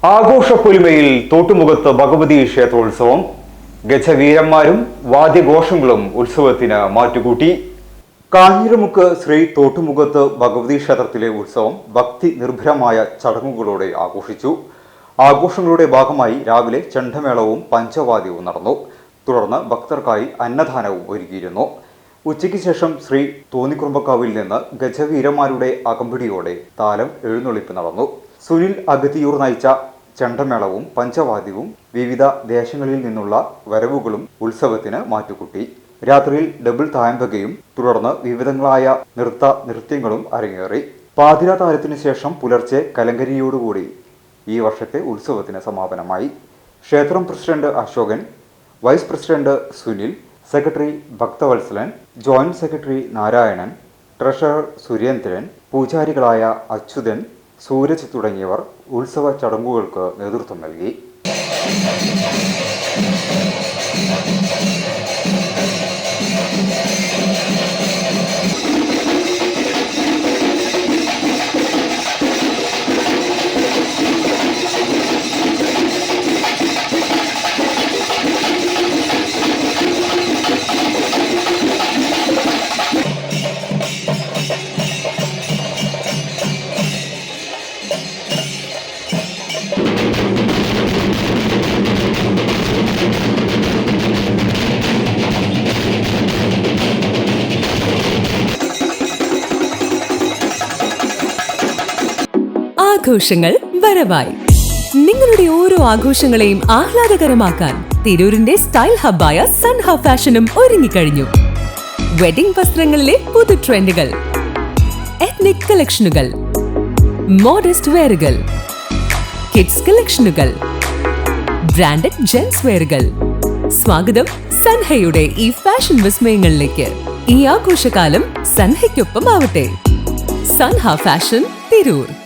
ആഘോഷപ്പൊലിമയിൽ തോട്ടുമുഖത്ത് ഭഗവതി ക്ഷേത്രോത്സവം. ഗജവീരന്മാരും വാദ്യഘോഷങ്ങളും ഉത്സവത്തിന് മാറ്റുകൂട്ടി. കാഞ്ഞിരമുക്ക് ശ്രീ തോട്ടുമുഖത്ത് ഭഗവതി ക്ഷേത്രത്തിലെ ഉത്സവം ഭക്തി നിർഭരമായ ചടങ്ങുകളോടെ ആഘോഷിച്ചു. ആഘോഷങ്ങളുടെ ഭാഗമായി രാവിലെ ചെണ്ടമേളവും പഞ്ചവാദ്യവും നടന്നു. തുടർന്ന് ഭക്തർക്കായി അന്നദാനവും ഒരുക്കിയിരുന്നു. ഉച്ചയ്ക്ക് ശേഷം ശ്രീ തോന്നിക്കുറുമ്പക്കാവിൽ നിന്ന് ഗജവീരന്മാരുടെ അകമ്പടിയോടെ താലം എഴുന്നള്ളിപ്പ് നടന്നു. സുനിൽ അഗതിയൂർ നയിച്ച ചെണ്ടമേളവും പഞ്ചവാദ്യവും വിവിധ ദേശങ്ങളിൽ നിന്നുള്ള വരവുകളും ഉത്സവത്തിന് മാറ്റുകൂട്ടി. രാത്രിയിൽ ഡബിൾ തായമ്പകയും തുടർന്ന് വിവിധങ്ങളായ നൃത്യങ്ങളും അരങ്ങേറി. പാതിര താരത്തിനു ശേഷം പുലർച്ചെ കലങ്കരിയോടുകൂടി ഈ വർഷത്തെ ഉത്സവത്തിന് സമാപനമായി. ക്ഷേത്രം president Ashokan, vice president Sunil, secretary Bhakthavalsalan, joint secretary Narayanan, treasurer Surendran, പൂജാരികളായ അച്യുതൻ, സൂരജ് തുടങ്ങിയവർ ഉത്സവ ചടങ്ങുകൾക്ക് നേതൃത്വം നൽകി. ആഘോഷങ്ങൾ വരവായി. നിങ്ങളുടെ ഓരോ ആഘോഷങ്ങളെയും ആഹ്ലാദകരമാക്കാൻ തിരൂരിന്റെ സ്റ്റൈൽ ഹബ്ബായ സൻഹ ഫാഷനും ഒരുങ്ങിക്കഴിഞ്ഞു. വെഡിംഗ് വസ്ത്രങ്ങളിലെ പുതു ട്രെൻഡുകൾ, എത്നിക് കളക്ഷനുകൾ, മോഡസ്റ്റ് വെയറുകൾ, കിഡ്സ് കളക്ഷനുകൾ, ബ്രാൻഡഡ് ജെൻസ് വെയറുകൾ. സ്വാഗതം സൻഹയുടെ ഈ ഫാഷൻ വിസ്മയങ്ങളിലേക്ക്. ഈ ആഘോഷകാലം സൻഹയ്ക്കൊപ്പം ആവട്ടെ. സൻഹ ഫാഷൻ, തിരൂർ.